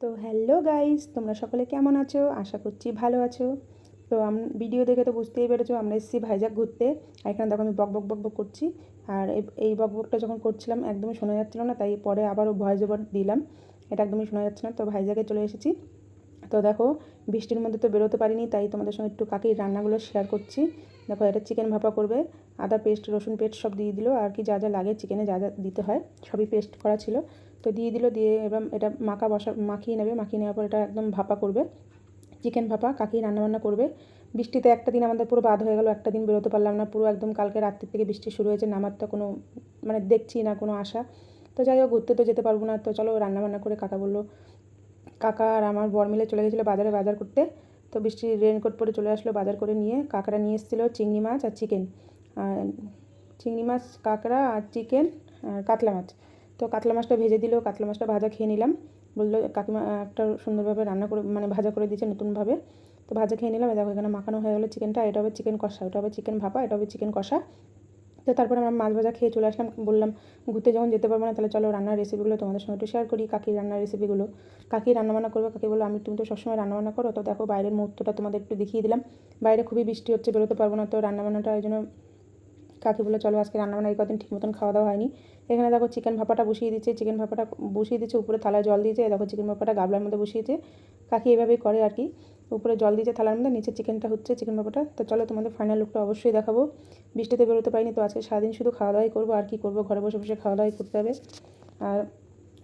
তো hello guys, তোমরা সকলে কেমন আছো? আশা করছি ভালো আছো। তো ভিডিও দেখে তো বুঝতেই পেরেছো আমরা এসেছি ভাইজাগ ঘুরতে। আর এখানে দেখো আমি বক বক বক বক করছি। আর এই বক বকটা যখন করছিলাম একদমই শোনা যাচ্ছিল না, তাই পরে আবারও ভয়েস ওভার দিলাম। এটা একদমই শোনা যাচ্ছে না। তো ভাইজাগে চলে এসেছি। তো দেখো বৃষ্টির মধ্যে তো বেরোতে পারিনি, তাই তোমাদের সঙ্গে একটু কাকির রান্নাগুলো শেয়ার করছি। দেখো এটা চিকেন ভাপা করবে, আদা পেস্ট রসুন পেস্ট সব দিয়ে দিল, আর কি যা যা লাগে চিকেনে যা যা দিতে হয় সবই পেস্ট করা ছিল। তো দিয়ে দিল, দিয়ে এবার এটা মাখিয়ে নেবে। মাখিয়ে নেওয়ার পর এটা একদম ভাপা করবে, চিকেন ভাপা কাকি রান্নাবান্না করবে। বৃষ্টিতে একটা দিন আমাদের পুরো বাদ হয়ে গেল, একটা দিন বেরোতে পারলাম না। পুরো একদম কালকে রাত্রির থেকে বৃষ্টি শুরু হয়েছে, নামারটা কোনো মানে দেখছি না কোনো আশা। তো যাই হোক, ঘুরতে তো যেতে পারবো না, তো চলো রান্নাবান্না করে। কাকা বললো, কাকা আর আমার বর মিলে চলে গেছিলো বাজারে বাজার করতে। তো বৃষ্টির রেনকোট পরে চলে আসলো বাজার করে নিয়ে। কাকড়া নিয়ে এসেছিলো, চিংড়ি মাছ আর চিকেন। আর চিংড়ি মাছ, কাঁকড়া আর চিকেন আর কাতলা মাছ। তো কাতলা মাছটা ভেজে দিল, কাতলা মাছটা ভাজা খেয়ে নিলাম। বললো কাকিমা একটা সুন্দরভাবে রান্না করে মানে ভাজা করে দিয়েছে নতুনভাবে। তো ভাজা খেয়ে নিলাম। দেখো এখানে মাখানো হয়ে গেলো চিকেনটা। এটা হবে চিকেন কষা, ওটা হবে চিকেন ভাপা, এটা হবে চিকেন কষা। তো তারপরে আমরা মাছ ভাজা খেয়ে চলে আসলাম। বললাম ঘুরতে যখন যেতে পারবো না, তাহলে চলো রান্নার রেসিপিগুলো তোমাদের সঙ্গে একটু শেয়ার করি। কাকির রান্নার রেসিপিগুলো। কাকি রান্নাবান্না করবে। কাকি বললো তুমি তো সবসময় রান্নাবান্না করো। তো দেখো বাইরের মুহূর্তটা তোমাদের একটু দেখিয়ে দিলাম। বাইরে খুবই বৃষ্টি হচ্ছে, বেরোতে পারবো না। তো রান্নাবান্নাটা এই জন্য কাকি বলে চলো আজকে রান্নাবান্না এই কদিন ঠিক মতন খাওয়া দাওয়া হয়নি। এখানে দেখো চিকেন ভাপাটা বসিয়ে দিচ্ছে, চিকেন ভাপাটা বসিয়ে দিচ্ছে, উপরে থালায় জল দিয়েছে। দেখো চিকেন ভাপাটা গাবলার মধ্যে বসিয়েছে। কাকি এভাবেই করে আর কি, উপরে জল দিয়েছে থালার মধ্যে, নিচে চিকেনটা হচ্ছে চিকেন ভাপাটা। তো চলো তোমাদের ফাইনাল লুকটা অবশ্যই দেখাবো। বৃষ্টিতে বেরোতে পারিনি, তো আজকে সারাদিন শুধু খাওয়া দাওয়াই করবো। আর কি করবো, ঘরে বসে বসে খাওয়া দাওয়াই করতে হবে। আর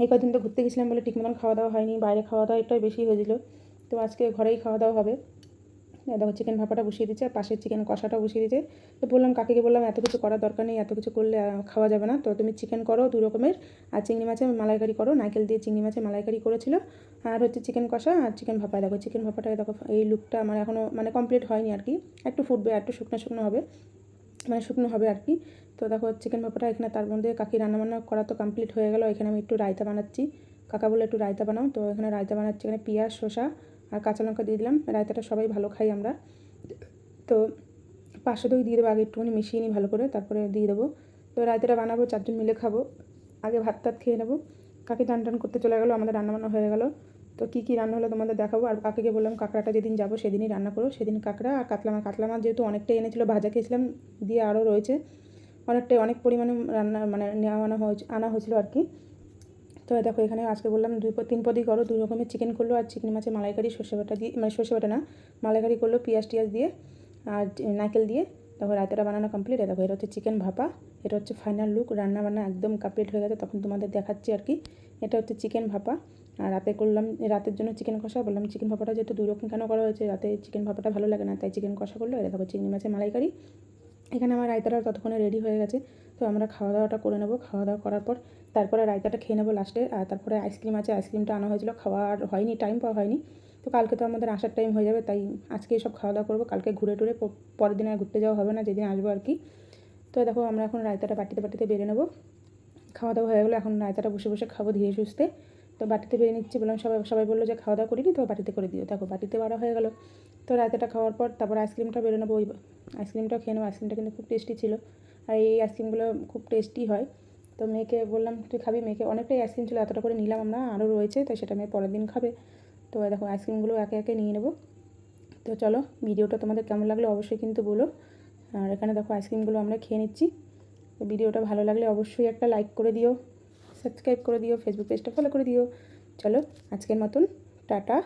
এই কদিন তো ঘুরতে গেছিলাম বলে ঠিক মতন খাওয়া দাওয়া হয়নি, বাইরে খাওয়া দাওয়া একটাই বেশি হয়েছিলো। তো আজকে ঘরেই খাওয়া দাওয়া হবে। দেখো চিকেন ভাপাটা বসিয়ে দিচ্ছে, আর পাশে চিকেন কষাটা বসিয়ে দিচ্ছে। তো বললাম কাকিকে, বললাম এত কিছু করার দরকার নেই, এত কিছু করলে খাওয়া যাবে না। তো তুমি চিকেন করো 2 রকমের, আর চিংড়ি মাছের মালাইকারি করো, নারকেল দিয়ে চিংড়ি মাছের মালাইকারি করেছিল। আর হচ্ছে চিকেন কষা আর চিকেন ভাপা। দেখো চিকেন ভাপাটা দেখো এই লুকটা আমার এখনও মানে কমপ্লিট হয়নি আর কি, একটু ফুটবে, একটু শুকনো শুকনো হবে, মানে শুকনো হবে আর কি। তো দেখো চিকেন ভাপাটা এখানে, তার মধ্যে কাকি রান্নাবান্না করা তো কমপ্লিট হয়ে গেল। এখানে আমি একটু রায়তা বানাচ্ছি। কাকা বলে একটু রায়তা বানাও, তো এখানে রায়তা বানাচ্ছি। এখানে পেঁয়াজ শসা আর কাঁচা লঙ্কা দিয়ে দিলাম। রায়তাটা সবাই ভালো খাই আমরা। তো 500 দই দিয়ে দেবো, আগে একটুখানি মিশিয়ে নিই ভালো করে, তারপরে দিয়ে দেবো। তো রায়তাটা বানাবো, 4 জন মিলে খাবো। আগে ভাত টাত খেয়ে নেবো। কাকি টান টান করতে চলে গেলো, আমাদের রান্নাবান্না হয়ে গেলো। তো কী কী রান্না হলো তোমাদের দেখাবো। আর কাকিকে বললাম কাঁকড়াটা যেদিন যাবো সেদিনই রান্না করো। সেদিন কাঁকড়া আর কাতলা মাছ যেহেতু অনেকটাই এনেছিলো, ভাজা খেয়েছিলাম, দিয়ে আরও রয়েছে অনেকটাই, অনেক পরিমাণে রান্না মানে আনা হয়েছিলো আর কি। তো দেখো এখানে আজকে বললাম 3 পদই করো, 2 রকমের চিকেন করলো, আর চিকেন মাছের মালাইকারি সর্ষে বাটা দিয়ে, মানে সর্ষে বাটা না, মালাইকারি করলো পেঁয়াজ টিয়াজ দিয়ে আর নারকেল দিয়ে। দেখো রায়তাটা বানানো কমপ্লিট। দেখো এটা হচ্ছে চিকেন ভাপা, এটা হচ্ছে ফাইনাল লুক। রান্না বান্না একদম কমপ্লিট হয়ে গেছে, তখন তোমাদের দেখাচ্ছি আর কি। এটা হচ্ছে চিকেন ভাপা। আর রাতে করলাম, রাতের জন্য চিকেন কষা। বললাম চিকেন ভাপাটা যেহেতু 2 রকম কেন করা হয়েছে, রাতে চিকেন ভাপাটা ভালো লাগে না, তাই চিকেন কষা করলো। এটা দেখো চিংড়ি মাছের মালাইকারি। এখানে আমার রায়তাটা ততক্ষণে রেডি হয়ে গেছে। তো আমরা খাওয়া দাওয়াটা করে নেবো। খাওয়া দাওয়া করার পর তারপরে রায়তাটা খেয়ে নেবো লাস্টে। আর তারপরে আইসক্রিম আছে, আইসক্রিমটা আনা হয়েছিলো, খাওয়া আর হয়নি, টাইম পাওয়া হয়নি। তো কালকে তো আমাদের আসার টাইম হয়ে যাবে, তাই আজকে সব খাওয়া দাওয়া করবো। কালকে ঘুরে টুরে পরের দিন আর ঘুরতে যাওয়া হবে না, যেদিন আসবো আর কি। তো দেখো আমরা এখন রায়তাটা বাটিতে বাটিতে বেড়ে নেবো। খাওয়া দাওয়া হয়ে গেলো, এখন রায়তাটা বসে বসে খাবো ধীরে সুস্থে। তো বাটিতে বেড়ে নিচ্ছি। বললাম সবাই বললো যে খাওয়া দাওয়া করিনি, তো বাটিতে করে দিও। দেখো বাটিতে বাড়া হয়ে গেলো। তো রায়তাটা খাওয়ার পর তারপর আইসক্রিমটা বেড়ে নেবো। ওই আইসক্রিমটাও খেয়ে নেবো। আইসক্রিমটা কিন্তু খুব টেস্টি ছিল, আর এই আইসক্রিমগুলো খুব টেস্টি হয়। তো মেয়েকে বললাম তুই খাবি, মেয়েকে অনেকটাই আইসক্রিম ছিল, এতটা করে নিলাম আমরা, আরও রয়েছে, তাই সেটা মেয়ে পরের দিন খাবে। তো দেখো আইসক্রিমগুলো একে একে নিয়ে নেবো। তো চলো ভিডিওটা তোমাদের কেমন লাগলো অবশ্যই কিন্তু বলো। আর এখানে দেখো আইসক্রিমগুলো আমরা খেয়ে নিচ্ছি। তো ভিডিওটা ভালো লাগলে অবশ্যই একটা লাইক করে দিও, সাবস্ক্রাইব করে দিও, ফেসবুক পেজটা ফলো করে দিও। চলো আজকের মতন টাটা।